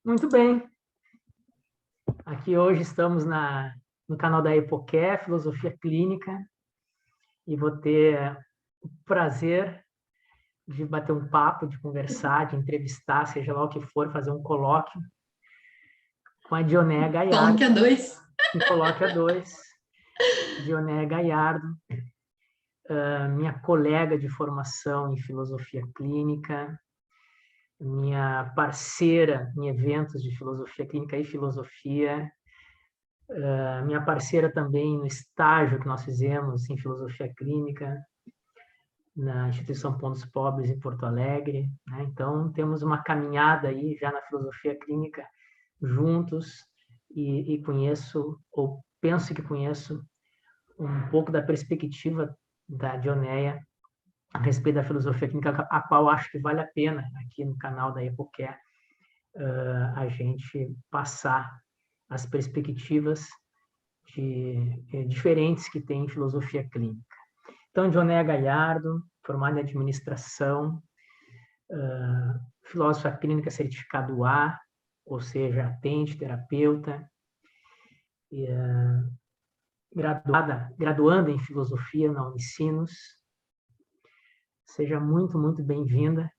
Muito bem. Aqui hoje estamos no canal da Epoqué, Filosofia Clínica, e vou ter o prazer de bater um papo, de conversar, de entrevistar, seja lá o que for, fazer um colóquio com a Dionéia Galhardo. Colóquio 2. Um colóquio a dois. Dionéia Galhardo, minha colega de formação em Filosofia Clínica, minha parceira em eventos de Filosofia Clínica e Filosofia, minha parceira também no estágio que nós fizemos em Filosofia Clínica, na Instituição Pontos Pobres, em Porto Alegre. Né? Então, temos uma caminhada aí já na Filosofia Clínica juntos e conheço, ou penso que conheço, um pouco da perspectiva da Dionéia a respeito da Filosofia Clínica, a qual acho que vale a pena, aqui no canal da Epoqué, a gente passar as perspectivas diferentes que tem em filosofia clínica. Então, Dionéia Galhardo, formada em administração, filósofa clínica certificado A, ou seja, atende, terapeuta, graduanda em filosofia na Unicinos. Seja muito, muito bem-vinda.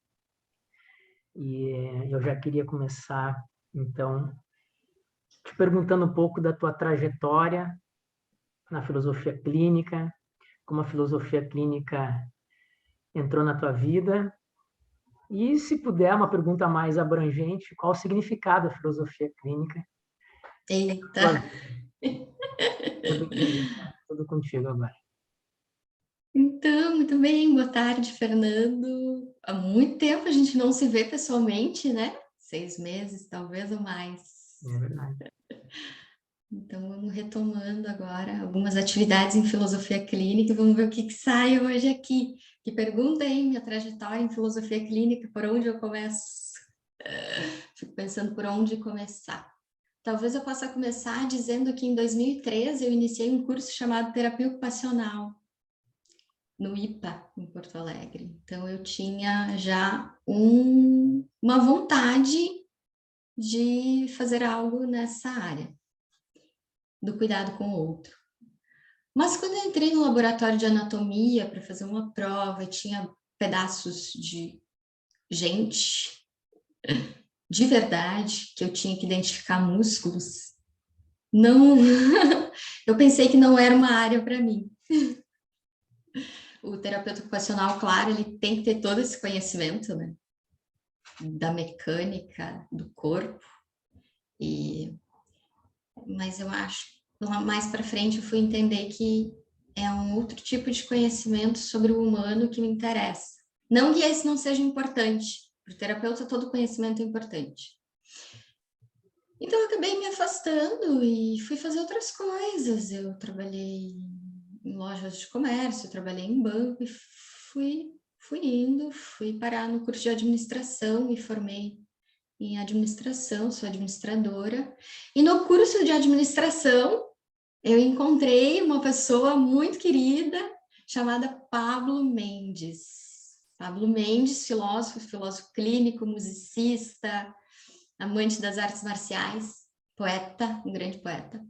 E eu já queria começar, então, te perguntando um pouco da tua trajetória na filosofia clínica, como a filosofia clínica entrou na tua vida, e, se puder, uma pergunta mais abrangente, qual o significado da filosofia clínica? Eita! Tudo contigo agora. Então, muito bem, boa tarde, Fernando. Há muito tempo a gente não se vê pessoalmente, né? 6 meses, talvez, ou mais. É verdade. Então, vamos retomando agora algumas atividades em filosofia clínica e vamos ver o que sai hoje aqui. Que pergunta aí, minha trajetória em filosofia clínica, por onde eu começo? Fico pensando por onde começar. Talvez eu possa começar dizendo que em 2013 eu iniciei um curso chamado Terapia Ocupacional, no IPA, em Porto Alegre. Então, eu tinha já uma vontade de fazer algo nessa área, do cuidado com o outro. Mas quando eu entrei no laboratório de anatomia para fazer uma prova e tinha pedaços de gente de verdade, que eu tinha que identificar músculos, não, eu pensei que não era uma área para mim. O terapeuta ocupacional, claro, ele tem que ter todo esse conhecimento, né? Da mecânica do corpo, mas eu acho, mais para frente eu fui entender que é um outro tipo de conhecimento sobre o humano que me interessa. Não que esse não seja importante, para o terapeuta todo conhecimento é importante. Então eu acabei me afastando e fui fazer outras coisas. Eu trabalhei em lojas de comércio, eu trabalhei em banco e fui parar no curso de administração, me formei em administração, sou administradora. E no curso de administração, eu encontrei uma pessoa muito querida chamada Pablo Mendes. Pablo Mendes, filósofo clínico, musicista, amante das artes marciais, poeta, um grande poeta.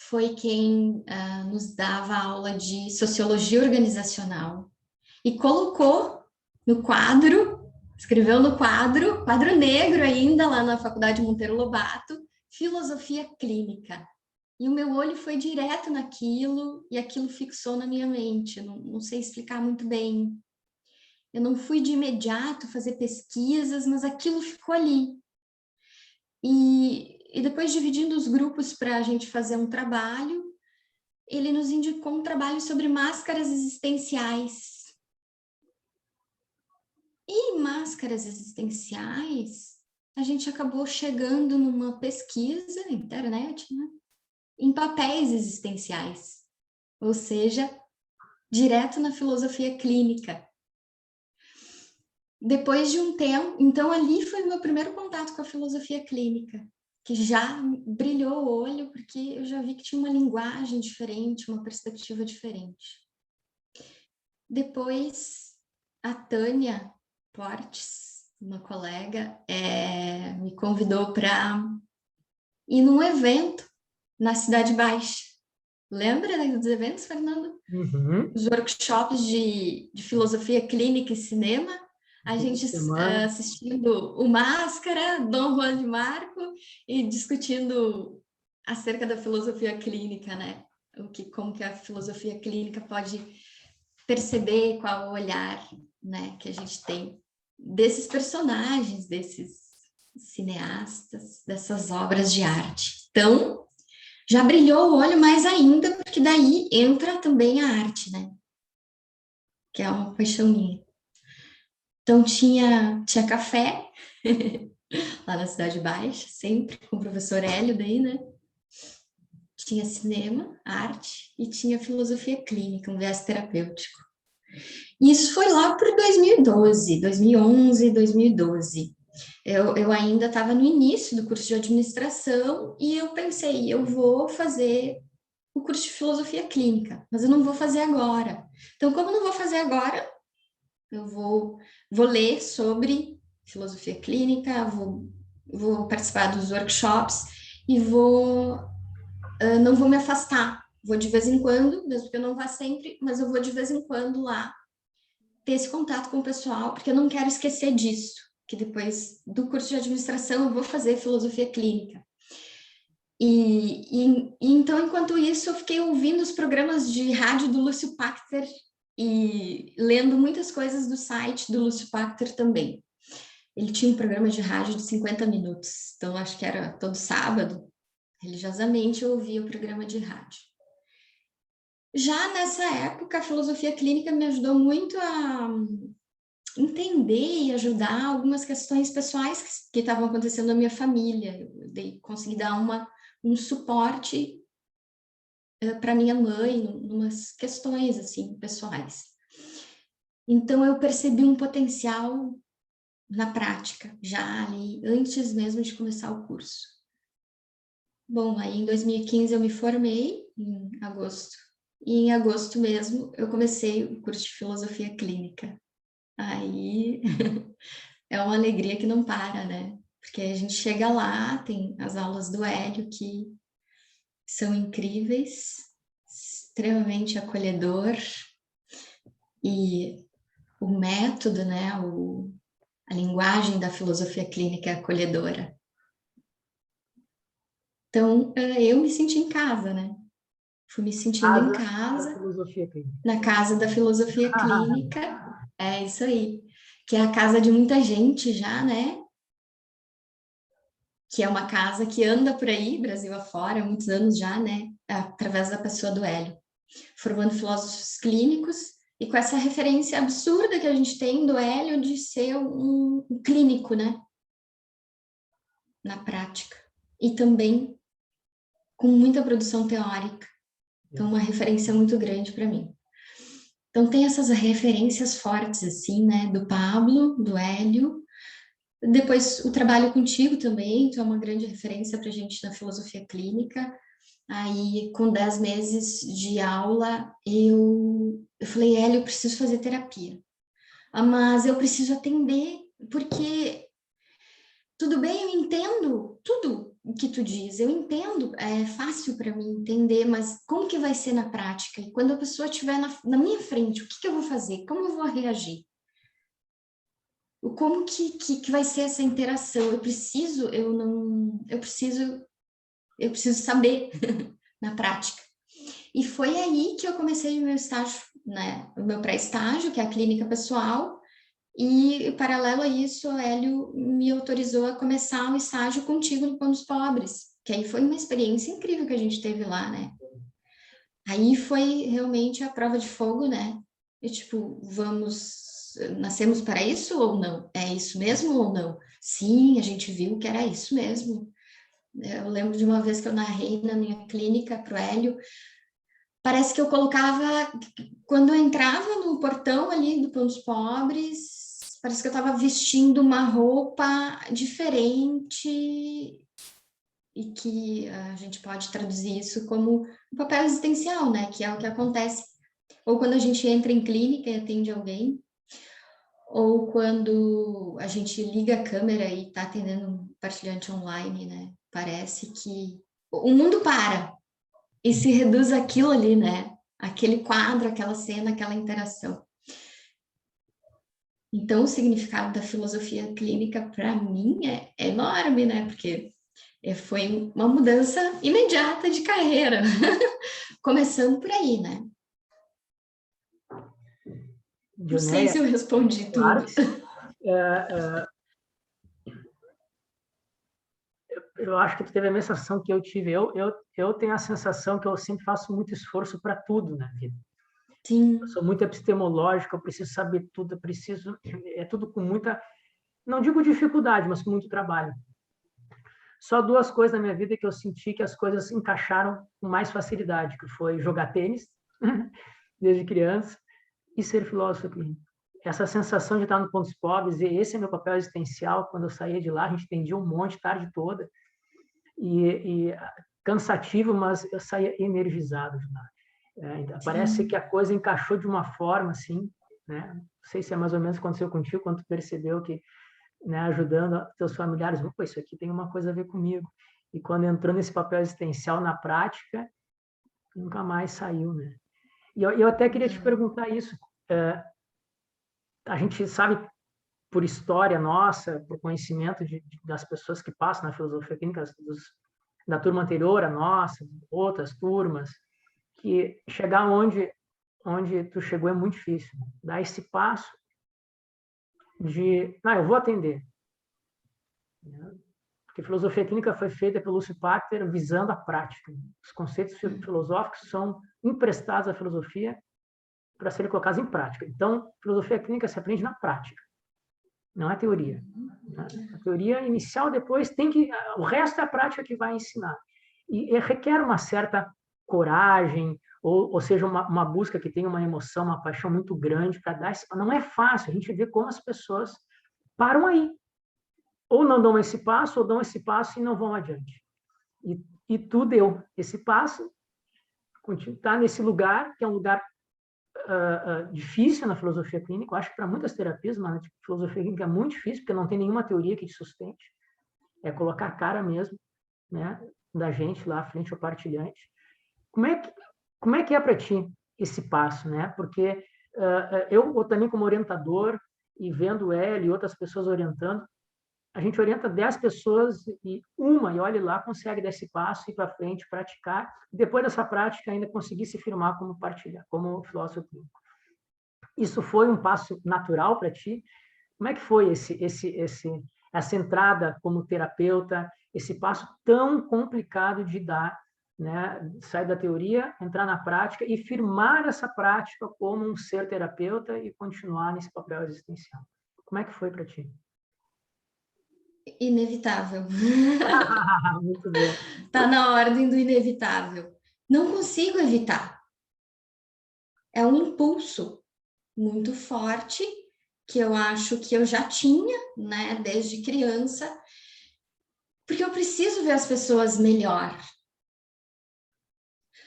Foi quem nos dava aula de sociologia organizacional e colocou no quadro, escreveu no quadro negro ainda, lá na Faculdade Monteiro Lobato, filosofia clínica. E o meu olho foi direto naquilo e aquilo fixou na minha mente. Não sei explicar muito bem. Eu não fui de imediato fazer pesquisas, mas aquilo ficou ali. E depois, dividindo os grupos para a gente fazer um trabalho, ele nos indicou um trabalho sobre máscaras existenciais. E em máscaras existenciais, a gente acabou chegando numa pesquisa na internet, né? Em papéis existenciais, ou seja, direto na filosofia clínica. Depois de um tempo, então ali foi o meu primeiro contato com a filosofia clínica, que já brilhou o olho, porque eu já vi que tinha uma linguagem diferente, uma perspectiva diferente. Depois, a Tânia Portes, uma colega, me convidou para ir num evento na Cidade Baixa. Lembra, né, dos eventos, Fernando? Uhum. Os workshops de filosofia clínica e cinema. A gente assistindo o Máscara, Dom Juan de Marco e discutindo acerca da filosofia clínica, né? Como que a filosofia clínica pode perceber qual o olhar, né, que a gente tem desses personagens, desses cineastas, dessas obras de arte. Então, já brilhou o olho mais ainda, porque daí entra também a arte, né? Que é uma paixão minha. Então, tinha café lá na Cidade Baixa, sempre com o professor Hélio daí, né? Tinha cinema, arte e tinha filosofia clínica, um viés terapêutico. E isso foi lá por 2012, 2011, 2012. Eu ainda estava no início do curso de administração e eu pensei, eu vou fazer o curso de filosofia clínica, mas eu não vou fazer agora. Então, como eu não vou fazer agora, eu vou ler sobre filosofia clínica, vou participar dos workshops e não vou me afastar. Vou de vez em quando, mesmo que eu não vá sempre, mas eu vou de vez em quando lá ter esse contato com o pessoal, porque eu não quero esquecer disso, que depois do curso de administração eu vou fazer filosofia clínica. E então, enquanto isso, eu fiquei ouvindo os programas de rádio do Lúcio Pachter e lendo muitas coisas do site do Lúcio Pachter também. Ele tinha um programa de rádio de 50 minutos, então acho que era todo sábado, religiosamente eu ouvia o programa de rádio. Já nessa época, a filosofia clínica me ajudou muito a entender e ajudar algumas questões pessoais que estavam acontecendo na minha família. Eu consegui dar um suporte para minha mãe, umas questões assim pessoais. Então eu percebi um potencial na prática, já ali, antes mesmo de começar o curso. Bom, aí em 2015 eu me formei, em agosto, e em agosto mesmo eu comecei o curso de filosofia clínica. Aí é uma alegria que não para, né? Porque a gente chega lá, tem as aulas do Hélio que são incríveis, extremamente acolhedor, e o método, né? A linguagem da filosofia clínica é acolhedora. Então, eu me senti em casa, né? Fui me sentindo em casa, na casa da filosofia clínica, é isso aí, que é a casa de muita gente já, né? Que é uma casa que anda por aí, Brasil afora, há muitos anos já, né? Através da pessoa do Hélio, formando filósofos clínicos e com essa referência absurda que a gente tem do Hélio de ser um clínico, né? Na prática. E também com muita produção teórica. Então, uma referência muito grande para mim. Então, tem essas referências fortes, assim, né? Do Pablo, do Hélio. Depois, o trabalho contigo também, tu é uma grande referência para a gente na filosofia clínica. Aí, com 10 meses de aula, eu falei, Hélio, eu preciso fazer terapia. Mas eu preciso atender, porque tudo bem, eu entendo tudo o que tu diz, eu entendo, é fácil para mim entender, mas como que vai ser na prática? E quando a pessoa estiver na minha frente, o que eu vou fazer? Como eu vou reagir? Como que vai ser essa interação? Eu preciso saber na prática. E foi aí que eu comecei o meu estágio, né? O meu pré-estágio, que é a clínica pessoal, e paralelo a isso, o Hélio me autorizou a começar um estágio contigo no Pão dos Pobres, que aí foi uma experiência incrível que a gente teve lá, né? Aí foi realmente a prova de fogo, né? E tipo, nascemos para isso ou não? É isso mesmo ou não? Sim, a gente viu que era isso mesmo. Eu lembro de uma vez que eu narrei na minha clínica para o Hélio, parece que eu colocava, quando eu entrava no portão ali do Pão dos Pobres, parece que eu estava vestindo uma roupa diferente e que a gente pode traduzir isso como um papel existencial, né? Que é o que acontece. Ou quando a gente entra em clínica e atende alguém, Ou quando a gente liga a câmera e está atendendo um partilhante online, né? Parece que o mundo para e se reduz aquilo ali, né? Aquele quadro, aquela cena, aquela interação. Então, o significado da filosofia clínica, para mim, é enorme, né? Porque foi uma mudança imediata de carreira, começando por aí, né? Não sei Dioneia, se eu respondi claro tudo. que sim. Eu acho que tu teve a mesma sensação que eu tive. Eu tenho a sensação que eu sempre faço muito esforço para tudo na vida. Eu Sim. sou muito epistemológico, eu preciso saber tudo, eu preciso... É tudo com muita... Não digo dificuldade, mas com muito trabalho. Só duas coisas na minha vida que eu senti que as coisas encaixaram com mais facilidade, que foi jogar tênis, desde criança, e ser filósofo clínico. Essa sensação de estar no Pontos Pobres, e esse é meu papel existencial, quando eu saía de lá, a gente atendia um monte, tarde toda, e cansativo, mas eu saía energizado de lá. Parece que a coisa encaixou de uma forma assim, né? Não sei se é mais ou menos o que aconteceu contigo, quando tu percebeu que, né, ajudando teus familiares, pô, isso aqui tem uma coisa a ver comigo. E quando entrou nesse papel existencial na prática, nunca mais saiu, né? E eu até queria te perguntar isso. A gente sabe por história nossa, por conhecimento das pessoas que passam na filosofia clínica, da turma anterior a nossa, outras turmas, que chegar onde tu chegou é muito difícil. Dar esse passo de, eu vou atender. Porque a filosofia clínica foi feita pelo Lúcio Pachter visando a prática. Os conceitos filosóficos são emprestados à filosofia para serem colocados em prática. Então, filosofia clínica se aprende na prática, não é teoria. A teoria inicial, depois, o resto é a prática que vai ensinar. E requer uma certa coragem, ou seja, uma busca que tenha uma emoção, uma paixão muito grande para dar esse... Não é fácil, a gente vê como as pessoas param aí. Ou não dão esse passo, ou dão esse passo e não vão adiante. E tu deu esse passo, está nesse lugar, que é um lugar difícil na filosofia clínica. Eu acho que para muitas terapias, mas na filosofia clínica é muito difícil, porque não tem nenhuma teoria que te sustente. É colocar a cara mesmo, né, da gente lá à frente ao partilhante. Como é que é para ti esse passo, né? Porque eu também como orientador e vendo ele e outras pessoas orientando, a gente orienta 10 pessoas e olhe lá, consegue dar esse passo, ir para frente, praticar, e depois dessa prática ainda conseguir se firmar como partilhar, como filósofo clínico. Isso foi um passo natural para ti? Como é que foi essa entrada como terapeuta, esse passo tão complicado de dar, né? Sair da teoria, entrar na prática e firmar essa prática como um ser terapeuta e continuar nesse papel existencial? Como é que foi para ti? Inevitável. Muito bom. Tá na ordem do inevitável. Não consigo evitar. É um impulso muito forte que eu acho que eu já tinha, né, desde criança, porque eu preciso ver as pessoas melhor.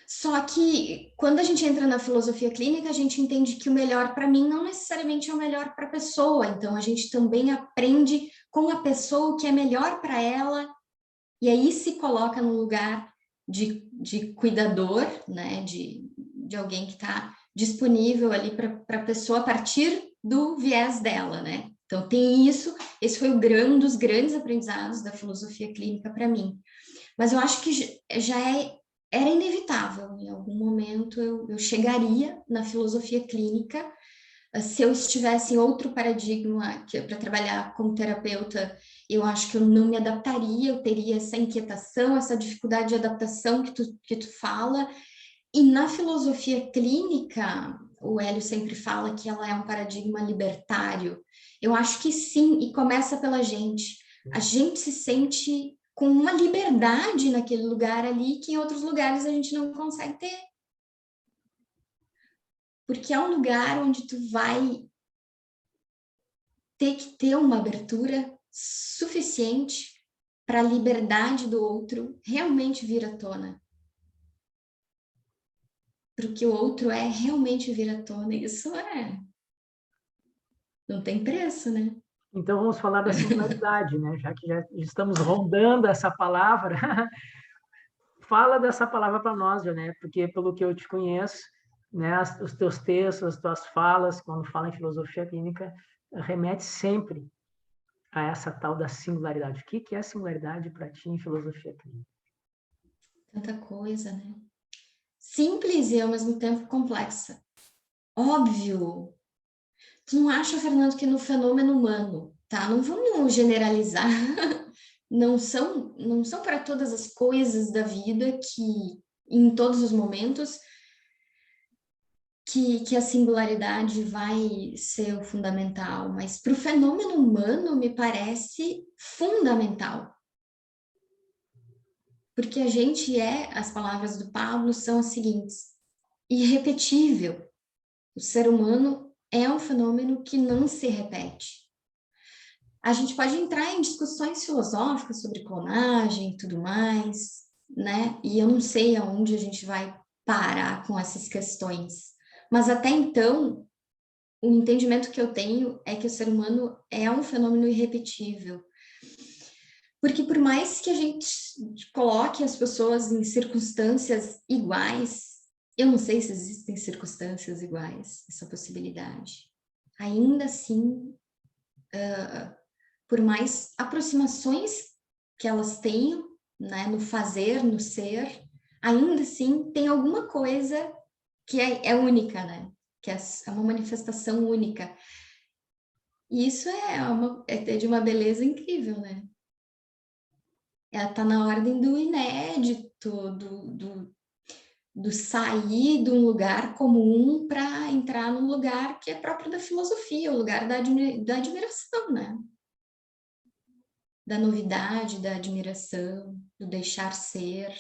Só que quando a gente entra na filosofia clínica, a gente entende que o melhor para mim não necessariamente é o melhor para a pessoa. Então a gente também aprende com a pessoa o que é melhor para ela, e aí se coloca no lugar de cuidador, né, de alguém que está disponível ali para a pessoa a partir do viés dela, né? Então tem isso, esse foi um dos grandes aprendizados da filosofia clínica para mim. Mas eu acho que era inevitável, em algum momento eu chegaria na filosofia clínica. Se eu estivesse em outro paradigma para trabalhar como terapeuta, eu acho que eu não me adaptaria, eu teria essa inquietação, essa dificuldade de adaptação que tu fala. E na filosofia clínica, o Hélio sempre fala que ela é um paradigma libertário. Eu acho que sim, e começa pela gente. A gente se sente com uma liberdade naquele lugar ali que em outros lugares a gente não consegue ter. Porque é um lugar onde tu vai ter que ter uma abertura suficiente para a liberdade do outro realmente vir à tona. Para o que o outro é realmente vir à tona. Isso Não tem preço, né? Então, vamos falar da singularidade, né? Já que já estamos rondando essa palavra, fala dessa palavra para nós, né? Porque, pelo que eu te conheço, né, os teus textos, as tuas falas, quando fala em filosofia clínica, remete sempre a essa tal da singularidade. O que é a singularidade para ti em filosofia clínica? Tanta coisa, né? Simples e ao mesmo tempo complexa. Óbvio. Tu não acha, Fernando, que no fenômeno humano, tá? Não vamos generalizar. Não são para todas as coisas da vida que, em todos os momentos, que a singularidade vai ser o fundamental, mas para o fenômeno humano me parece fundamental. Porque a gente as palavras do Pablo são as seguintes: irrepetível. O ser humano é um fenômeno que não se repete. A gente pode entrar em discussões filosóficas sobre clonagem e tudo mais, né? E eu não sei aonde a gente vai parar com essas questões. Mas até então, o entendimento que eu tenho é que o ser humano é um fenômeno irrepetível. Porque por mais que a gente coloque as pessoas em circunstâncias iguais, eu não sei se existem circunstâncias iguais, essa possibilidade. Ainda assim, por mais aproximações que elas tenham, né, no fazer, no ser, ainda assim tem alguma coisa que é única, né? Que é uma manifestação única. E isso é de uma beleza incrível, né? Ela está na ordem do inédito, do sair de um lugar comum para entrar num lugar que é próprio da filosofia, o lugar da admiração, né? Da novidade, da admiração, do deixar ser.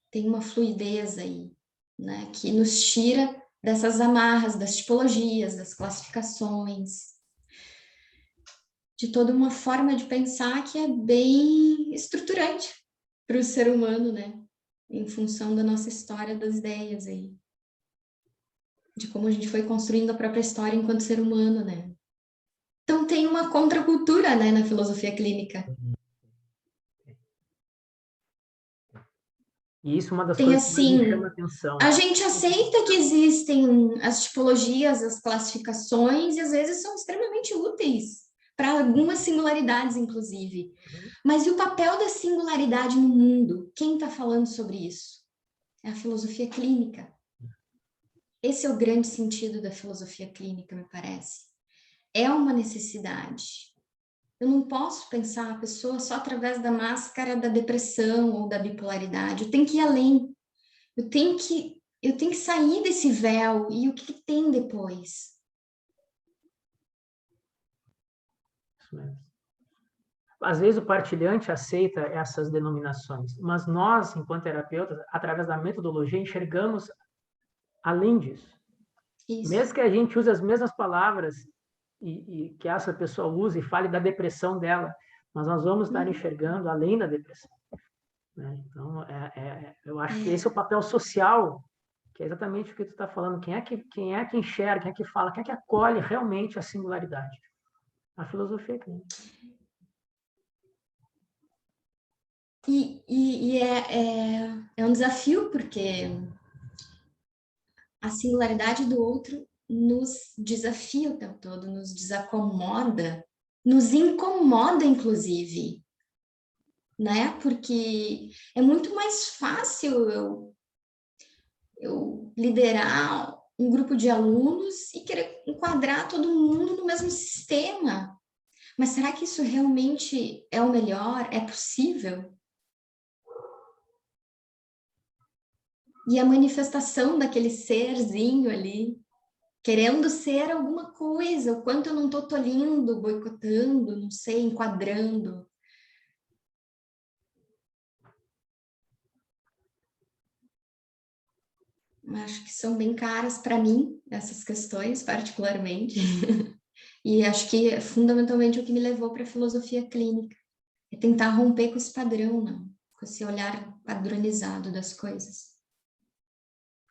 Tem uma fluidez aí, né? Que nos tira dessas amarras, das tipologias, das classificações, de toda uma forma de pensar que é bem estruturante para o ser humano, né? Em função da nossa história das ideias aí. De como a gente foi construindo a própria história enquanto ser humano, né? Então tem uma contracultura, né, na filosofia clínica. E isso é uma das Tem coisas que mais me assim, chama a atenção. a gente aceita que existem as tipologias, as classificações, e às vezes são extremamente úteis para algumas singularidades, inclusive. Mas e o papel da singularidade no mundo? Quem está falando sobre isso? É a filosofia clínica. Esse é o grande sentido da filosofia clínica, me parece. É uma necessidade. Eu não posso pensar a pessoa só através da máscara da depressão ou da bipolaridade. Eu tenho que ir além. Eu tenho que sair desse véu. E o que tem depois? Isso mesmo. Às vezes o partilhante aceita essas denominações, mas nós, enquanto terapeutas, através da metodologia, enxergamos além disso. Isso. Mesmo que a gente use as mesmas palavras e que essa pessoa use e fale da depressão dela, mas nós vamos estar enxergando além da depressão. Né? Então, eu acho que esse é o papel social, que é exatamente o que tu está falando. Quem é que enxerga, quem é que fala, quem é que acolhe realmente a singularidade? A filosofia clínica. E é um desafio, porque a singularidade do outro nos desafia o tempo todo, nos desacomoda, nos incomoda, inclusive, né? Porque é muito mais fácil eu liderar um grupo de alunos e querer enquadrar todo mundo no mesmo sistema. Mas será que isso realmente é o melhor? É possível? E a manifestação daquele serzinho ali, querendo ser alguma coisa, o quanto eu não estou tolindo, boicotando, não sei, enquadrando. Acho que são bem caras para mim, essas questões, particularmente. E acho que é fundamentalmente o que me levou para a filosofia clínica. É tentar romper com esse padrão, não? Com esse olhar padronizado das coisas.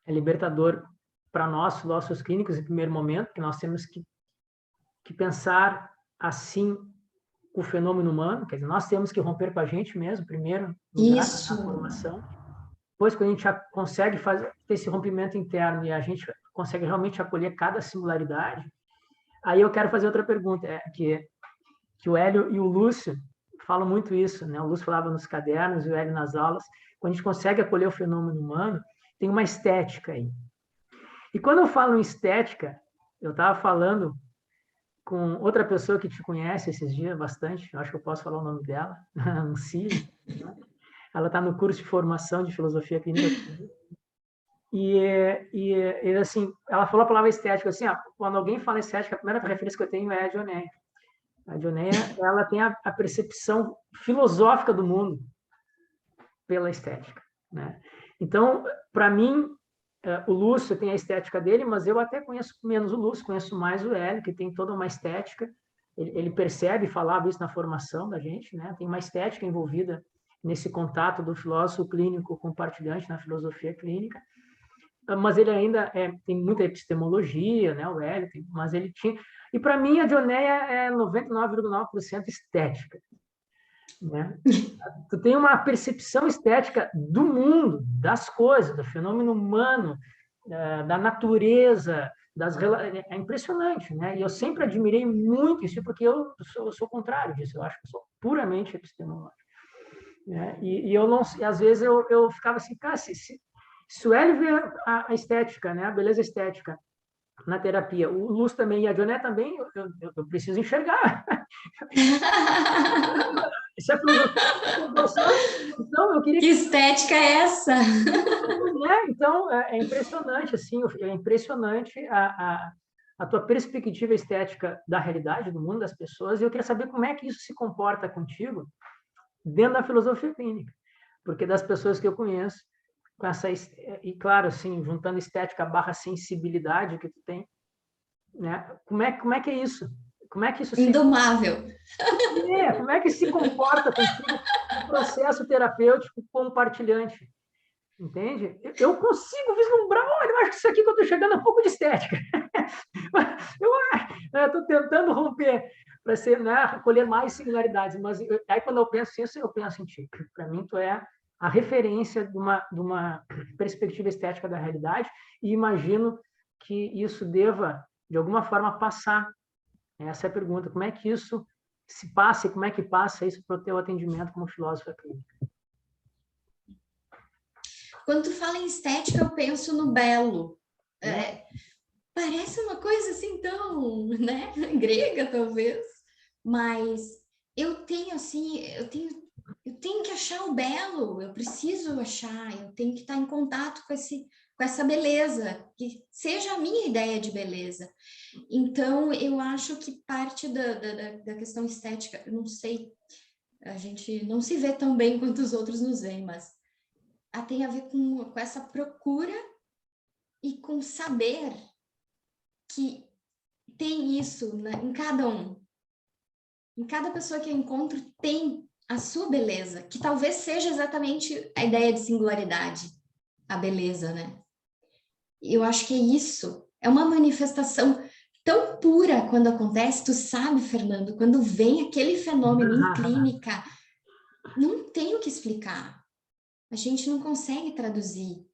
É libertador para nós, filósofos clínicos, em primeiro momento, que nós temos que que pensar assim o fenômeno humano, quer dizer, nós temos que romper com a gente mesmo, primeiro lugar, Isso. na formação. Depois, quando a gente já consegue ter esse rompimento interno e a gente consegue realmente acolher cada singularidade, aí eu quero fazer outra pergunta, que o Hélio e o Lúcio falam muito isso, né? O Lúcio falava nos cadernos e o Hélio nas aulas. Quando a gente consegue acolher o fenômeno humano, tem uma estética aí. E quando eu falo em estética, eu estava falando com outra pessoa que te conhece esses dias bastante, eu acho que eu posso falar o nome dela, Ancine, né? Ela está no curso de formação de filosofia clínica. E assim, ela falou a palavra estética, assim, quando alguém fala estética, a primeira referência que eu tenho é a Dionéia. A Dionéia, ela tem a percepção filosófica do mundo pela estética, né? Então, para mim, o Lúcio tem a estética dele, mas eu até conheço menos o Lúcio, conheço mais o Hélio, que tem toda uma estética. Ele percebe, falava isso na formação da gente, né? Tem uma estética envolvida nesse contato do filósofo clínico com o partilhante na filosofia clínica. Mas ele ainda tem muita epistemologia, né? O Hélio, mas ele tinha... E para mim, a Dionéia é 99,9% estética, né? Tu tem uma percepção estética do mundo, das coisas, do fenômeno humano, da natureza, é impressionante, né? E eu sempre admirei muito isso, porque eu sou o contrário disso, eu acho que eu sou puramente epistemológico, né? E eu não, às vezes eu ficava assim, cara, se o Hélio vê a estética, né? A beleza estética na terapia, o Lúcio também e a Dioné também, eu preciso enxergar. Isso é filosofia. Então, eu queria que estética é essa? Então, é impressionante, assim, é impressionante a tua perspectiva estética da realidade, do mundo, das pessoas, e eu queria saber como é que isso se comporta contigo dentro da filosofia clínica, porque das pessoas que eu conheço, com essa, e claro, assim, juntando estética barra sensibilidade que tu tem, né? Como é que é isso? Como é que isso Indomável. como é que se comporta contigo o processo terapêutico compartilhante? Entende? Eu consigo vislumbrar, olha, eu acho que isso aqui que eu estou chegando é um pouco de estética. Eu estou tentando romper para ser, né, colher mais singularidades, mas aí quando eu penso isso, eu penso em ti. Para mim, tu é a referência de uma perspectiva estética da realidade e imagino que isso deva, de alguma forma, passar. Essa é a pergunta. Como é que isso se passa e como é que passa isso para o teu atendimento como filósofa clínica? Quando tu fala em estética, eu penso no belo. Parece uma coisa assim tão, né, grega talvez, mas eu tenho assim, eu tenho que achar o belo, eu preciso achar, eu tenho que estar em contato com essa beleza, que seja a minha ideia de beleza. Então, eu acho que parte da questão estética, eu não sei, a gente não se vê tão bem quanto os outros nos veem, mas tem a ver com essa procura e com saber que tem isso, né, em cada um. Em cada pessoa que eu encontro tem a sua beleza, que talvez seja exatamente a ideia de singularidade, a beleza, né? Eu acho que é isso, é uma manifestação tão pura quando acontece, tu sabe, Fernando, quando vem aquele fenômeno em clínica, não tem o que explicar. A gente não consegue traduzir.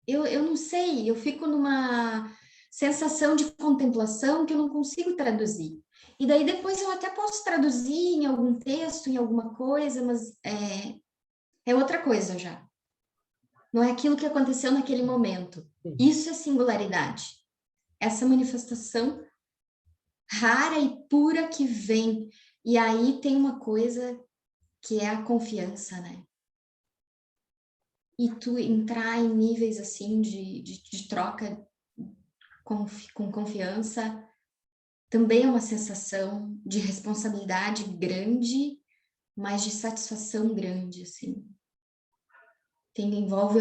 Eu não sei, eu fico numa sensação de contemplação que eu não consigo traduzir. E daí depois eu até posso traduzir em algum texto, em alguma coisa, mas é outra coisa já. Não é aquilo que aconteceu naquele momento. Isso é singularidade. Essa manifestação rara e pura que vem. E aí tem uma coisa que é a confiança, né? E tu entrar em níveis assim de troca com confiança também é uma sensação de responsabilidade grande, mas de satisfação grande, assim. Envolve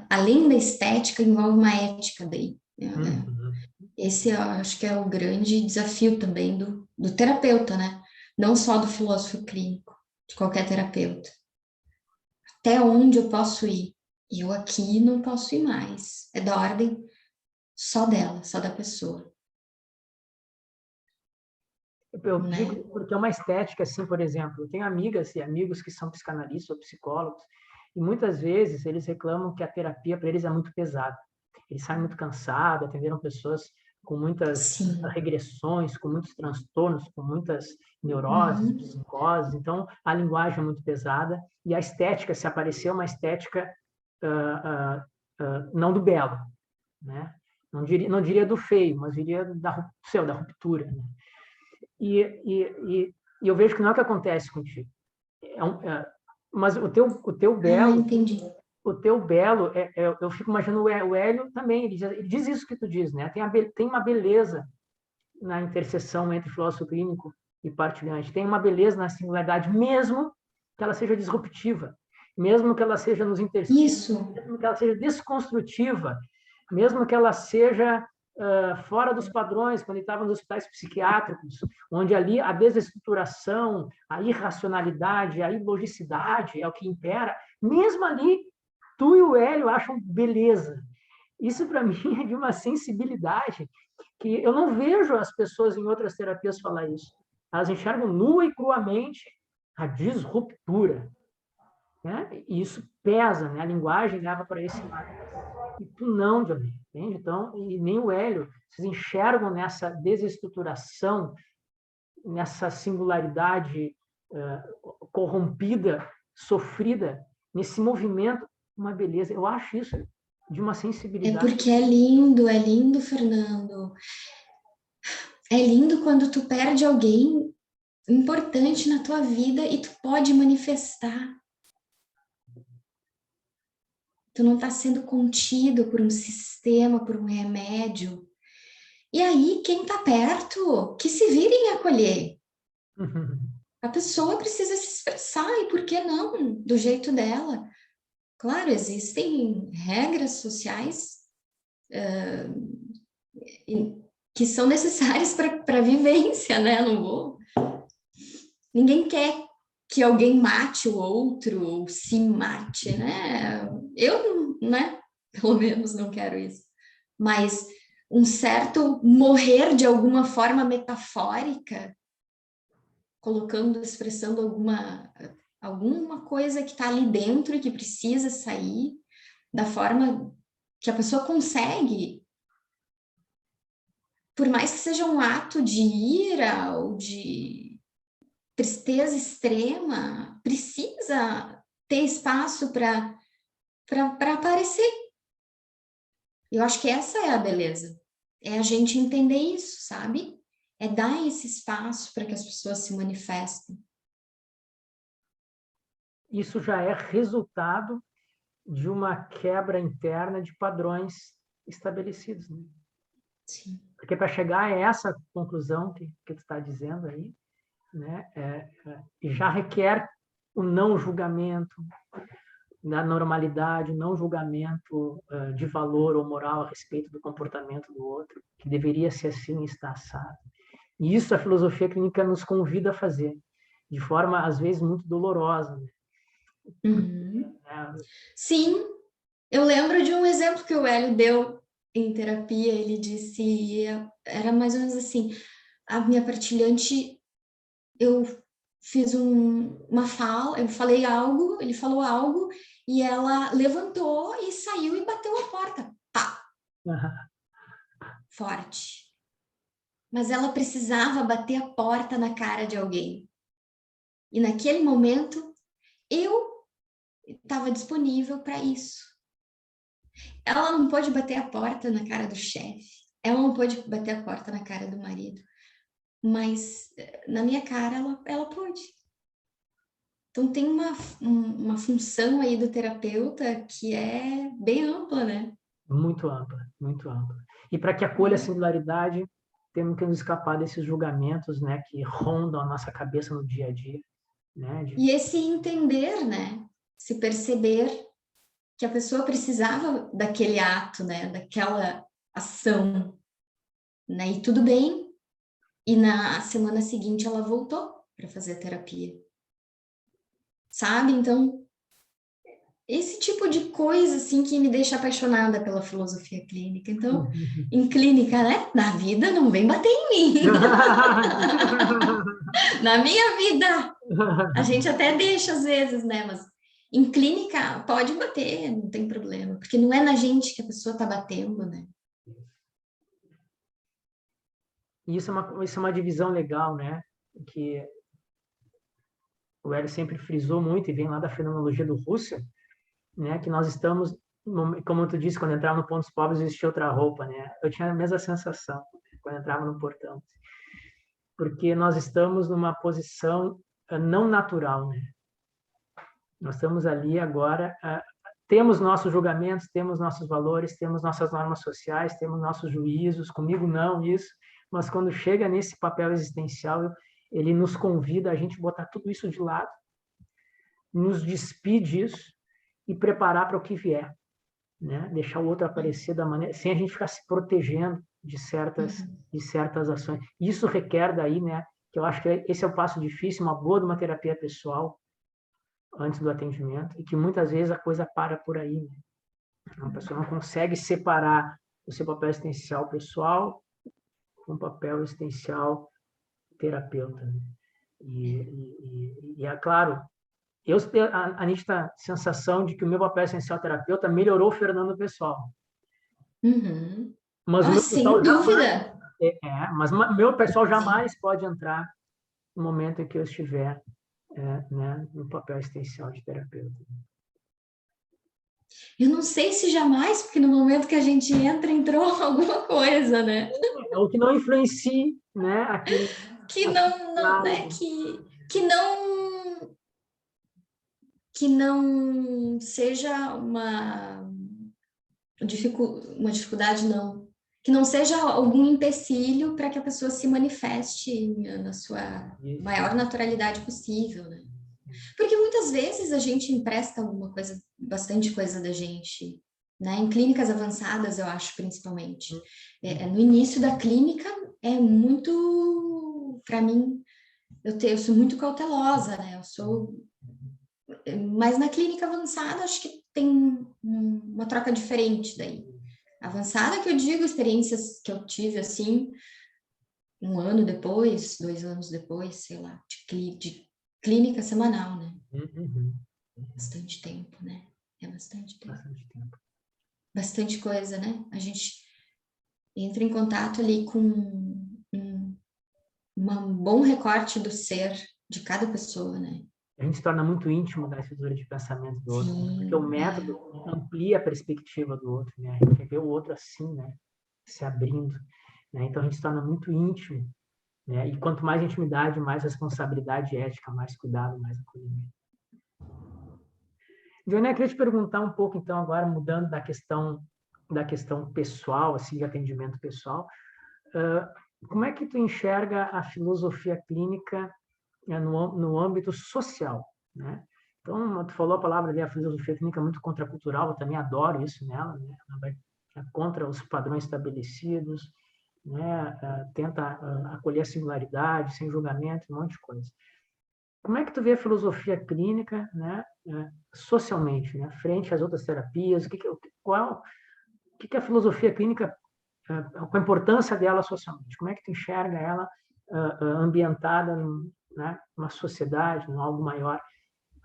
além da estética, envolve uma ética daí. Esse eu acho que é o grande desafio também do terapeuta, né? Não só do filósofo clínico, de qualquer terapeuta. Até onde eu posso ir? Eu aqui não posso ir mais. É da ordem só dela, só da pessoa. Eu né? digo porque é uma estética, assim, por exemplo, eu tenho amigas e amigos que são psicanalistas ou psicólogos, e muitas vezes eles reclamam que a terapia para eles é muito pesada. Eles saem muito cansados, atenderam pessoas com muitas Sim. regressões, com muitos transtornos, com muitas neuroses, Uhum. psicoses, então a linguagem é muito pesada, e a estética, se aparecer uma estética não do belo, né? Não diria do feio, mas diria da ruptura, né? E, e eu vejo que não é o que acontece contigo. Mas o teu Ah, belo, entendi. eu fico imaginando o Hélio também, ele diz isso que tu diz, né? Tem uma beleza na interseção entre filósofo clínico e partilhante, tem uma beleza na singularidade, mesmo que ela seja disruptiva, mesmo que ela seja nos interstícios, Isso. mesmo que ela seja desconstrutiva, mesmo que ela seja fora dos padrões, quando ele estava nos hospitais psiquiátricos, onde ali a desestruturação, a irracionalidade, a ilogicidade é o que impera, mesmo ali, tu e o Hélio acham beleza. Isso, para mim, é de uma sensibilidade que eu não vejo as pessoas em outras terapias falar isso. Elas enxergam nua e cruamente a disruptura, né? E isso pesa, né? A linguagem leva para esse lado. E tu não, Johnny, entende? Então, e nem o Hélio, vocês enxergam nessa desestruturação, nessa singularidade corrompida, sofrida, nesse movimento, uma beleza. Eu acho isso de uma É sensibilidade. porque é lindo, Fernando. É lindo quando tu perde alguém importante na tua vida e tu pode manifestar. Tu não está sendo contido por um sistema, por um remédio. E aí, quem está perto, que se vire em acolher. A pessoa precisa se expressar, e por que não? Do jeito dela. Claro, existem regras sociais que são necessárias para a vivência, né? Não vou. Ninguém quer que alguém mate o outro ou se mate, né? Eu, né? Pelo menos não quero isso. Mas um certo morrer de alguma forma metafórica, colocando, expressando alguma coisa que está ali dentro e que precisa sair da forma que a pessoa consegue, por mais que seja um ato de ira ou de tristeza extrema, precisa ter espaço para aparecer. Eu acho que essa é a beleza. É a gente entender isso, sabe? É dar esse espaço para que as pessoas se manifestem. Isso já é resultado de uma quebra interna de padrões estabelecidos, né? Sim. Porque para chegar a essa conclusão que tu está dizendo aí, né, já requer o não julgamento da normalidade, o não julgamento de valor ou moral a respeito do comportamento do outro, que deveria ser assim e está assado. E isso a filosofia clínica nos convida a fazer, de forma, às vezes, muito dolorosa. Né? Uhum. Sim, eu lembro de um exemplo que o Hélio deu em terapia. Ele disse, era mais ou menos assim, a minha partilhante, eu fiz uma fala, eu falei algo, ele falou algo, e ela levantou e saiu e bateu a porta. Pá! Forte. Mas ela precisava bater a porta na cara de alguém. E naquele momento, eu estava disponível para isso. Ela não pôde bater a porta na cara do chefe, ela não pôde bater a porta na cara do marido, mas na minha cara ela pôde. Então tem uma função aí do terapeuta que é bem ampla, né? Muito ampla, muito ampla. E para que acolha a singularidade, temos que nos escapar desses julgamentos, né, que rondam a nossa cabeça no dia a dia, né? E esse entender, né? Se perceber que a pessoa precisava daquele ato, né? Daquela ação, né? E tudo bem. E na semana seguinte ela voltou para fazer terapia. Sabe? Então, esse tipo de coisa, assim, que me deixa apaixonada pela filosofia clínica. Então, em clínica, né? Na vida, não vem bater em mim. Na minha vida! A gente até deixa às vezes, né? Mas em clínica pode bater, não tem problema. Porque não é na gente que a pessoa tá batendo, né? E isso é uma divisão legal, né? Que o Hélio sempre frisou muito, e vem lá da fenomenologia do Husserl, né? Que nós estamos, como tu disse, quando entrava no Pontos Pobres existia outra roupa, né? Eu tinha a mesma sensação quando entrava no portão. Porque nós estamos numa posição não natural, né? Nós estamos ali agora, temos nossos julgamentos, temos nossos valores, temos nossas normas sociais, temos nossos juízos, comigo não, isso, mas quando chega nesse papel existencial, ele nos convida a gente botar tudo isso de lado, nos despir disso e preparar para o que vier, né? Deixar o outro aparecer da maneira, sem a gente ficar se protegendo de certas ações. Isso requer daí, né, que eu acho que esse é o passo difícil, uma boa de uma terapia pessoal, antes do atendimento, e que muitas vezes a coisa para por aí, né? A pessoa não consegue separar o seu papel existencial pessoal com o papel existencial terapeuta, né? E é claro, a nítida sensação de que o meu papel existencial terapeuta melhorou o Fernando pessoal. Uhum. Mas o meu sem pessoal dúvida! mas meu pessoal jamais Sim. pode entrar no momento em que eu estiver né, no papel existencial de terapeuta. Eu não sei se jamais, porque no momento que a gente entra, entrou alguma coisa, né? É o que não influencie, né, aquele Que não, né? Que não seja uma dificuldade, não. Que não seja algum empecilho para que a pessoa se manifeste na sua maior naturalidade possível, né? Porque muitas vezes a gente empresta alguma coisa, bastante coisa da gente, né? Em clínicas avançadas, eu acho, principalmente. No início da clínica, é muito, para mim, eu sou muito cautelosa, né? Mas na clínica avançada, acho que tem uma troca diferente daí. Avançada que eu digo, experiências que eu tive, assim, 1 ano depois, 2 anos depois, sei lá, de clínica semanal, né? Bastante tempo, né? É bastante tempo. Bastante coisa, né? A gente entra em contato ali com um bom recorte do ser de cada pessoa, né? A gente se torna muito íntimo da estrutura de pensamento do outro, né? Porque o método amplia a perspectiva do outro, né? A gente vê o outro assim, né? Se abrindo, né? Então a gente se torna muito íntimo, né? E quanto mais intimidade, mais responsabilidade ética, mais cuidado, mais acolhimento. Joana, eu queria te perguntar um pouco, então, agora mudando da questão pessoal, assim, de atendimento pessoal, como é que tu enxerga a filosofia clínica no âmbito social, né? Então, tu falou a palavra ali, a filosofia clínica é muito contracultural, eu também adoro isso nela, né? Ela vai contra os padrões estabelecidos, né? Tenta acolher a singularidade, sem julgamento, um monte de coisa. Como é que tu vê a filosofia clínica, né? Socialmente, né? Frente às outras terapias, o que a filosofia clínica, com a importância dela socialmente, como é que tu enxerga ela ambientada, né, numa sociedade, em algo maior,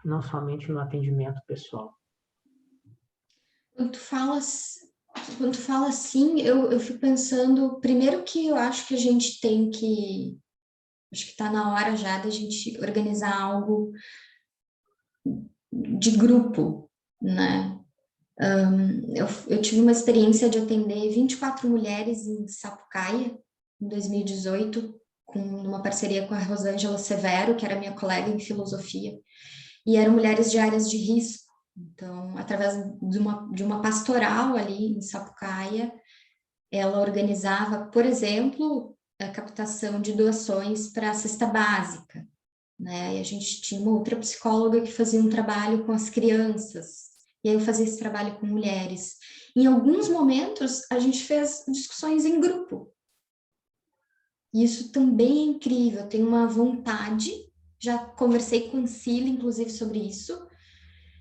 não somente no atendimento pessoal? Quando tu fala assim, eu fico pensando, primeiro que eu acho que a gente acho que está na hora já da gente organizar algo de grupo, né? Eu tive uma experiência de atender 24 mulheres em Sapucaia, em 2018, com uma parceria com a Rosângela Severo, que era minha colega em filosofia, e eram mulheres de áreas de risco. Então, através de uma pastoral ali em Sapucaia, ela organizava, por exemplo, a captação de doações para a cesta básica, né? E a gente tinha uma outra psicóloga que fazia um trabalho com as crianças, e aí eu fazia esse trabalho com mulheres. Em alguns momentos, a gente fez discussões em grupo. E isso também é incrível, eu tenho uma vontade, já conversei com Cília, inclusive, sobre isso,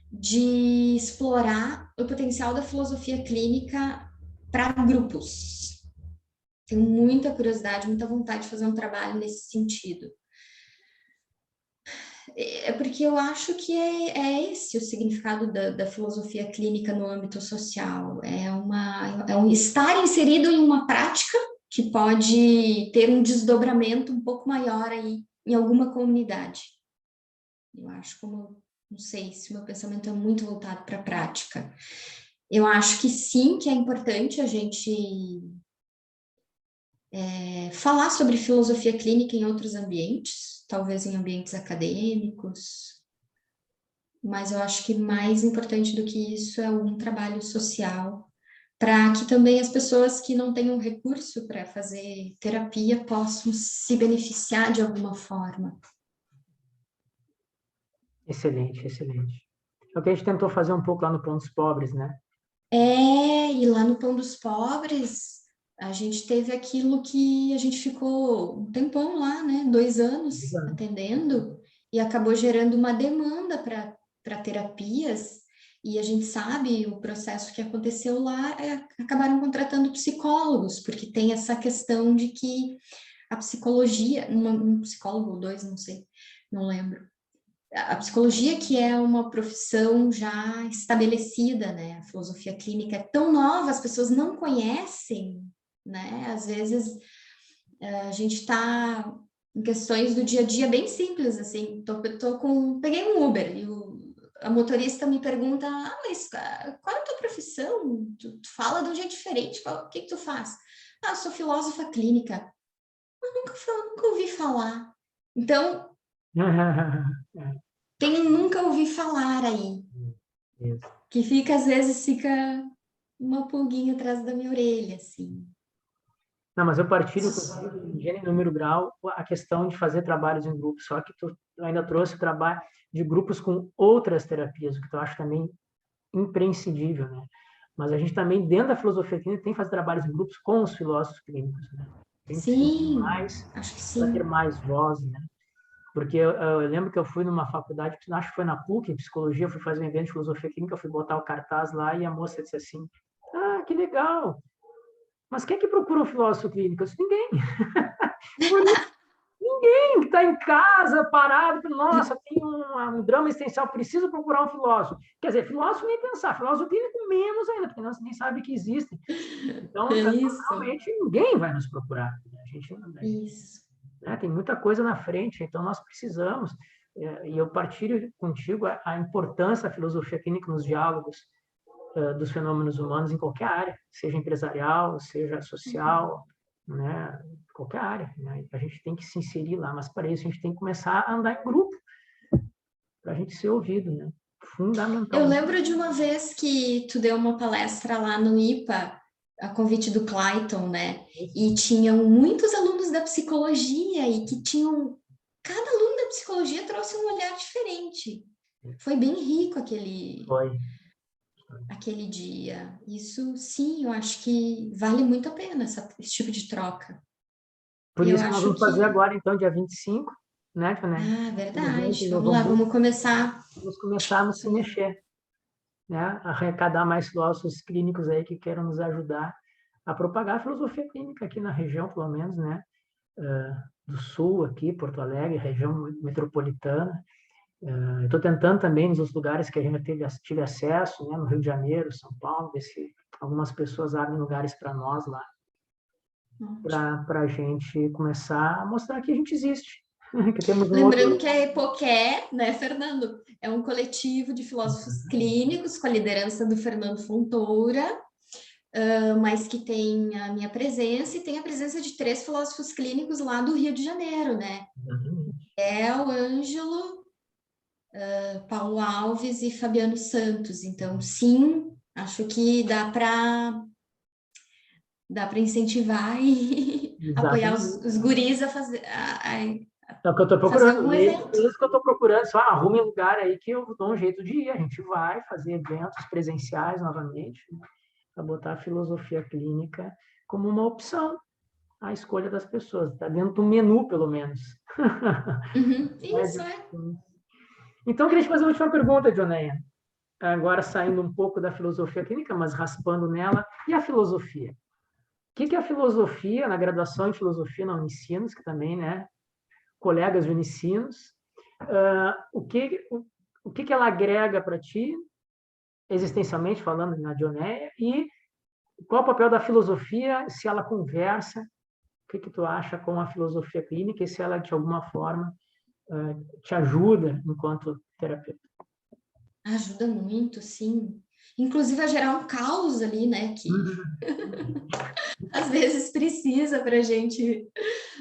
de explorar o potencial da filosofia clínica para grupos. Tenho muita curiosidade, muita vontade de fazer um trabalho nesse sentido. É porque eu acho que é esse o significado da filosofia clínica no âmbito social. É um estar inserido em uma prática que pode ter um desdobramento um pouco maior aí em alguma comunidade. Eu acho como, não sei se o meu pensamento é muito voltado para a prática. Eu acho que sim, que é importante a gente falar sobre filosofia clínica em outros ambientes, talvez em ambientes acadêmicos, mas eu acho que mais importante do que isso é um trabalho social, para que também as pessoas que não tenham recurso para fazer terapia possam se beneficiar de alguma forma. Excelente, excelente. É o que a gente tentou fazer um pouco lá no Pão dos Pobres, né? E lá no Pão dos Pobres, a gente teve aquilo que a gente ficou um tempão lá, né? 2 anos atendendo, e acabou gerando uma demanda para terapias, e a gente sabe o processo que aconteceu lá, acabaram contratando psicólogos, porque tem essa questão de que a psicologia, um psicólogo ou 2, não sei, não lembro, a psicologia, que é uma profissão já estabelecida, né? A filosofia clínica é tão nova, as pessoas não conhecem, né? Às vezes a gente está em questões do dia a dia bem simples, assim, peguei um Uber e a motorista me pergunta, mas qual é a tua profissão? Tu fala de um jeito diferente, o que tu faz? Eu sou filósofa clínica. Eu nunca ouvi falar. Então, quem nunca ouvi falar aí, Isso. que fica, às vezes, fica uma pulguinha atrás da minha orelha, assim. Não, mas eu partilho contigo, em gênero e número grau, a questão de fazer trabalhos em grupo, só que tu ainda trouxe o trabalho de grupos com outras terapias, o que eu acho também imprescindível, né? Mas a gente também, dentro da filosofia clínica, tem que fazer trabalhos em grupos com os filósofos clínicos, né? Tem que se unir Sim, mais acho que para ter sim. mais voz, né? Porque eu lembro que eu fui numa faculdade, acho que foi na PUC, em psicologia, eu fui fazer um evento de filosofia clínica, eu fui botar o cartaz lá e a moça disse assim, ah, que legal, mas quem é que procura um filósofo clínico? Eu disse, ninguém. Ninguém que está em casa, parado, que, nossa, tem um drama existencial, preciso procurar um filósofo. Quer dizer, filósofo nem pensar, filósofo clínico menos ainda, porque nós nem sabe que existem. Então, É isso, realmente, ninguém vai nos procurar. A gente, isso. né, tem muita coisa na frente, então nós precisamos, e eu partilho contigo a importância da filosofia clínica nos diálogos dos fenômenos humanos em qualquer área, seja empresarial, seja social, né? Qualquer área. Né? A gente tem que se inserir lá, mas para isso a gente tem que começar a andar em grupo, para a gente ser ouvido, né? Eu Fundamentalmente. lembro de uma vez que tu deu uma palestra lá no IPA, a convite do Clayton, né? E tinham muitos alunos da psicologia e que tinham... Cada aluno da psicologia trouxe um olhar diferente. Foi bem rico Foi. aquele dia. Isso, sim, eu acho que vale muito a pena esse tipo de troca. Por Eu isso que nós acho vamos fazer que... agora, então, dia 25, né, Toné? Ah, Um evento verdade. em Vamos Novo lá, Hamburgo, vamos começar. vamos começar a se mexer, né? Arrecadar mais filósofos clínicos aí que queiram nos ajudar a propagar a filosofia clínica aqui na região, pelo menos, né? Do Sul, aqui, Porto Alegre, região metropolitana. Estou tentando também nos lugares que a gente tive acesso, né, no Rio de Janeiro, São Paulo, ver se algumas pessoas abrem lugares para nós lá, para a gente começar a mostrar que a gente existe, que temos um Lembrando outro... que a Epoqué, né, Fernando, é um coletivo de filósofos clínicos com a liderança do Fernando Fontoura, mas que tem a minha presença e tem a presença de 3 filósofos clínicos lá do Rio de Janeiro, né? É o Ângelo, Paulo Alves e Fabiano Santos. Então, sim, acho que dá para incentivar e apoiar Exatamente. os guris a fazer, É o que eu estou fazer procurando, algum evento. isso que eu estou procurando, só arrume lugar aí que eu dou um jeito de ir, a gente vai fazer eventos presenciais novamente, para botar a filosofia clínica como uma opção à escolha das pessoas, está dentro do menu, pelo menos. Uhum, Né? isso é. Então, eu queria te fazer uma última pergunta, Dioneia. Agora saindo um pouco da filosofia clínica, mas raspando nela. E a filosofia? O que é a filosofia, na graduação em filosofia na Unicinos, que também, né, colegas de Unicinos, o que ela agrega para ti, existencialmente falando na Dionéia, e qual o papel da filosofia, se ela conversa, o que tu acha com a filosofia clínica e se ela, de alguma forma, te ajuda enquanto terapeuta? Ajuda muito, sim. Inclusive a gerar um caos ali, né? Que às vezes precisa para a gente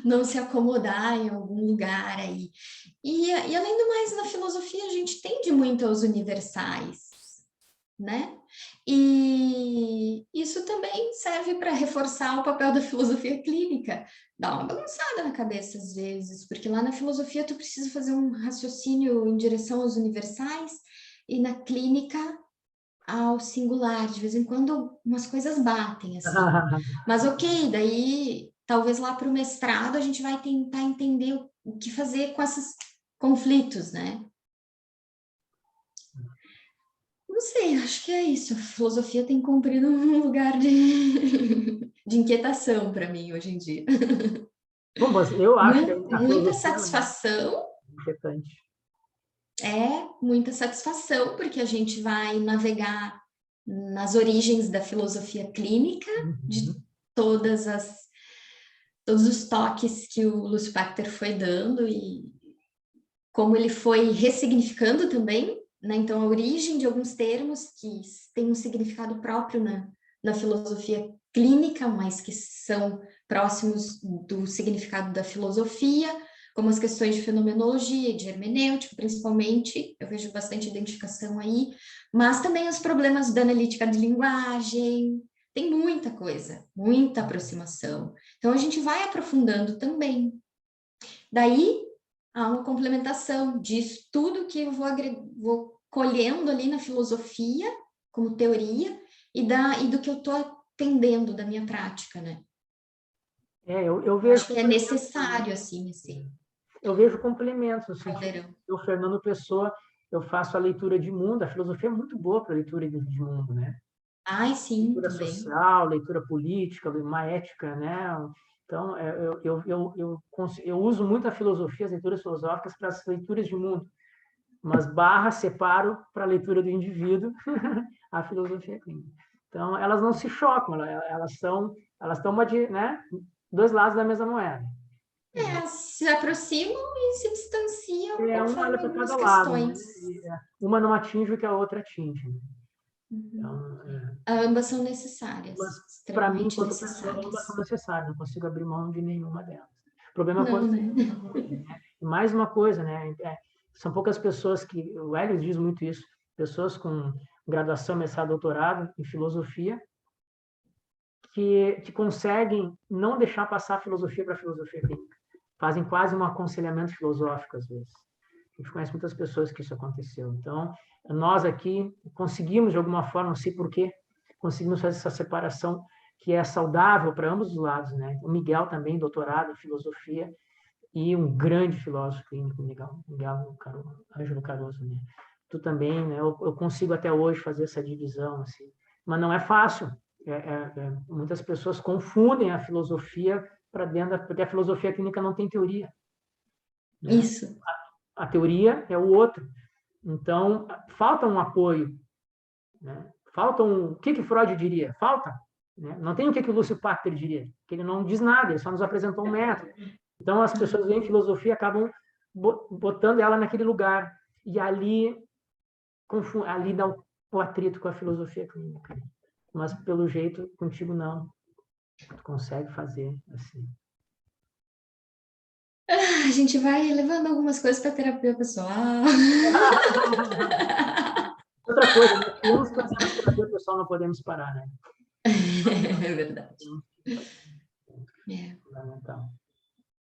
não se acomodar em algum lugar aí. E além do mais, na filosofia a gente tende muito aos universais, né? E isso também serve para reforçar o papel da filosofia clínica. Dá uma bagunçada na cabeça às vezes, porque lá na filosofia tu precisa fazer um raciocínio em direção aos universais e na clínica ao singular. De vez em quando umas coisas batem assim. Mas ok, daí talvez lá para o mestrado a gente vai tentar entender o que fazer com esses conflitos, né? Não sei, acho que é isso. A filosofia tem cumprido um lugar de inquietação para mim hoje em dia. Bom, mas eu acho que a Muita filosofia ela satisfação, é inquietante. muita satisfação, porque a gente vai navegar nas origens da filosofia clínica, de todos os toques que o Lúcio Pachter foi dando e como ele foi ressignificando também, né? Então, a origem de alguns termos que têm um significado próprio na filosofia clínica, mas que são próximos do significado da filosofia, como as questões de fenomenologia, de hermenêutica, principalmente, eu vejo bastante identificação aí, mas também os problemas da analítica de linguagem, tem muita coisa, muita aproximação. Então, a gente vai aprofundando também. Daí, há uma complementação disso tudo que eu vou colhendo ali na filosofia, como teoria, e do que eu estou atendendo da minha prática, né? Eu vejo Acho que é necessário, assim, esse eu vejo complementos, no sentido caldeirão. o Fernando Pessoa, eu faço a leitura de mundo, a filosofia é muito boa para a leitura de mundo, né? Ai, sim, Leitura também. social, leitura política, uma ética, né? Então, eu uso muito a filosofia, as leituras filosóficas para as leituras de mundo, mas separo para a leitura do indivíduo a filosofia clínica. Então, elas não se chocam, elas estão né? Dois lados da mesma moeda. Se aproximam e se distanciam Uma olha conforme para algumas cada lado, né? questões. Uma não atinge o que a outra atinge. Uhum. Então, Ambas são mas necessárias, para mim, extremamente enquanto pessoa, ambas necessárias. são necessárias. Não consigo abrir mão de nenhuma delas. O problema é Não, quando né? né? Mais uma coisa, né? São poucas pessoas que o Hélio diz muito isso. Pessoas com graduação, mestrado, doutorado em filosofia que conseguem não deixar passar a filosofia para a filosofia clínica. Fazem quase um aconselhamento filosófico às vezes. A gente conhece muitas pessoas que isso aconteceu. Então, nós aqui conseguimos, de alguma forma, não sei porquê, conseguimos fazer essa separação que é saudável para ambos os lados, né? O Miguel também, doutorado em filosofia, e um grande filósofo clínico, Miguel Ângelo Caruso, né? Tu também, né? Eu consigo até hoje fazer essa divisão, assim. Mas não é fácil. Muitas pessoas confundem a filosofia para dentro, porque a filosofia clínica não tem teoria, né? Isso. A teoria é o outro. Então, falta um apoio. Né? Falta o que Freud diria? Falta. Né? Não tem o que o Lúcio Pachter diria, que ele não diz nada, ele só nos apresentou um método. Então, as pessoas veem filosofia e acabam botando ela naquele lugar. E ali dá o atrito com a filosofia clínica. Mas, pelo jeito, contigo não. Tu consegue fazer assim. A gente vai levando algumas coisas para terapia pessoal. Outra coisa, né? Temos que fazer a terapia pessoal, não podemos parar, né? É verdade. É. Fundamental.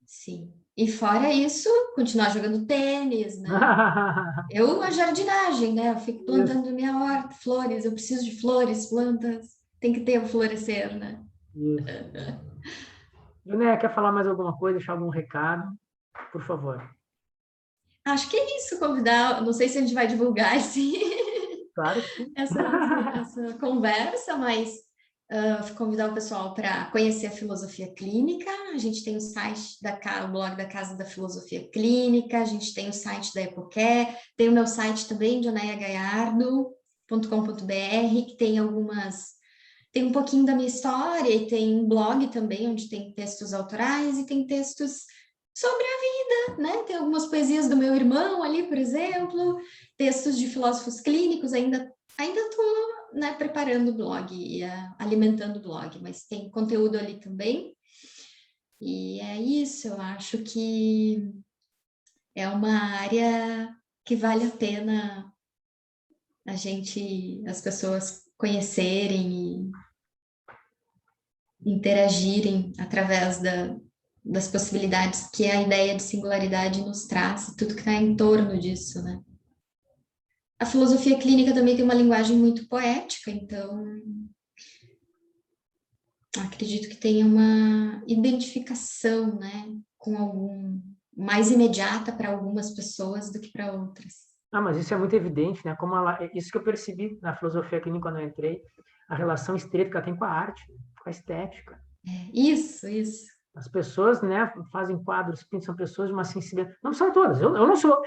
Sim. E fora isso, continuar jogando tênis, né? A jardinagem, né? Eu fico plantando minha horta, flores, eu preciso de flores, plantas, tem que ter o florescer, né? Isso. Juné, quer falar mais alguma coisa, deixar algum recado? Por favor. Acho que é isso, convidar, não sei se a gente vai divulgar Claro que sim. essa conversa, mas convidar o pessoal para conhecer a filosofia clínica. A gente tem o site, o blog da Casa da Filosofia Clínica, a gente tem o site da Epoqué, tem o meu site também, joneagaiardo.com.br, que tem tem um pouquinho da minha história, e tem um blog também, onde tem textos autorais e tem textos sobre a vida, né? Tem algumas poesias do meu irmão ali, por exemplo, textos de filósofos clínicos, ainda estou, né, preparando o blog e alimentando o blog, mas tem conteúdo ali também. E é isso, eu acho que é uma área que vale a pena as pessoas conhecerem e interagirem através das possibilidades que a ideia de singularidade nos traz, e tudo que está em torno disso, né? A filosofia clínica também tem uma linguagem muito poética, então acredito que tenha uma identificação, né, com mais imediata para algumas pessoas do que para outras. Mas isso é muito evidente, né? Isso que eu percebi na filosofia clínica quando eu entrei, a relação estreita que ela tem com a arte, com a estética. Isso. As pessoas, né, fazem quadros, são pessoas de uma sensibilidade. Não são todas, eu não sou.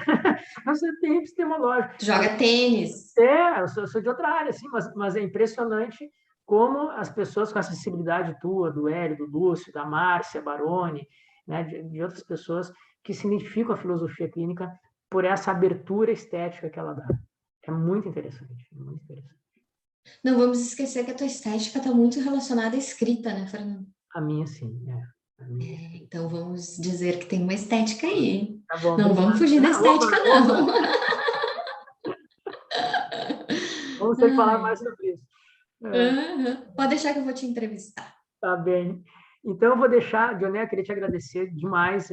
Eu sou terrível epistemológico. Joga tênis. Eu sou de outra área, assim, mas é impressionante como as pessoas com a sensibilidade tua, do Hélio, do Lúcio, da Márcia Baroni, né, de outras pessoas que se identificam com a filosofia clínica por essa abertura estética que ela dá. É muito interessante, muito interessante. Não vamos esquecer que a tua estética está muito relacionada à escrita, né, Fernando? A minha, sim, então vamos dizer que tem uma estética aí. Tá bom, não vamos fugir da estética, não. Vamos ter que falar mais sobre isso. Pode deixar que eu vou te entrevistar. Tá bem. Então, eu vou deixar, Dioné, eu queria te agradecer demais.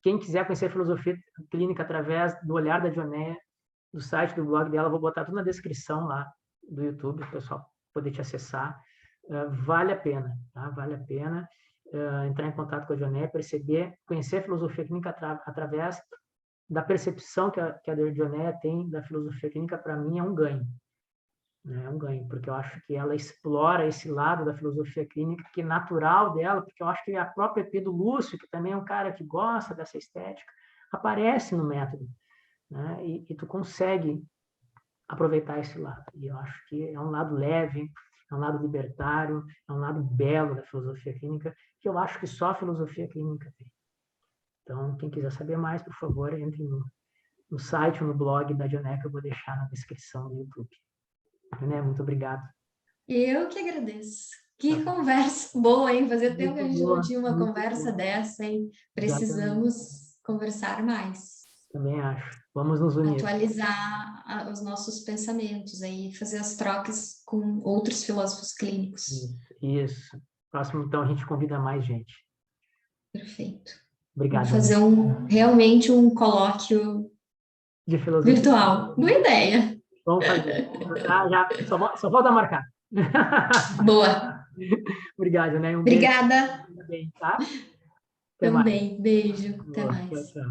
Quem quiser conhecer a filosofia clínica através do olhar da Dioné, do site, do blog dela, vou botar tudo na descrição lá do YouTube, para o pessoal poder te acessar. Vale a pena, tá? Vale a pena entrar em contato com a Dioné, conhecer a filosofia clínica através da percepção que a Dioné tem da filosofia clínica. Para mim, é um ganho. É um ganho, porque eu acho que ela explora esse lado da filosofia clínica, que é natural dela, porque eu acho que a própria EP do Lúcio, que também é um cara que gosta dessa estética, aparece no método, né? E tu consegue aproveitar esse lado. E eu acho que é um lado leve, é um lado libertário, é um lado belo da filosofia clínica, que eu acho que só a filosofia clínica tem. Então, quem quiser saber mais, por favor, entre no site ou no blog da Dioné, que eu vou deixar na descrição do YouTube. Muito obrigado. Eu que agradeço. Que conversa boa, hein? Fazia tempo que a gente não tinha uma conversa dessa, hein? Precisamos conversar mais. Também acho. Vamos nos unir. Atualizar os nossos pensamentos aí, fazer as trocas com outros filósofos clínicos. Isso. Próximo, então, a gente convida mais gente. Perfeito. Obrigado. Vamos fazer realmente um colóquio de filosofia virtual. Boa ideia. Vamos fazer. Só falta marcar. Boa. Obrigado, né? Obrigada. Beijo. Tá? Também. Beijo. Até mais. Tchau.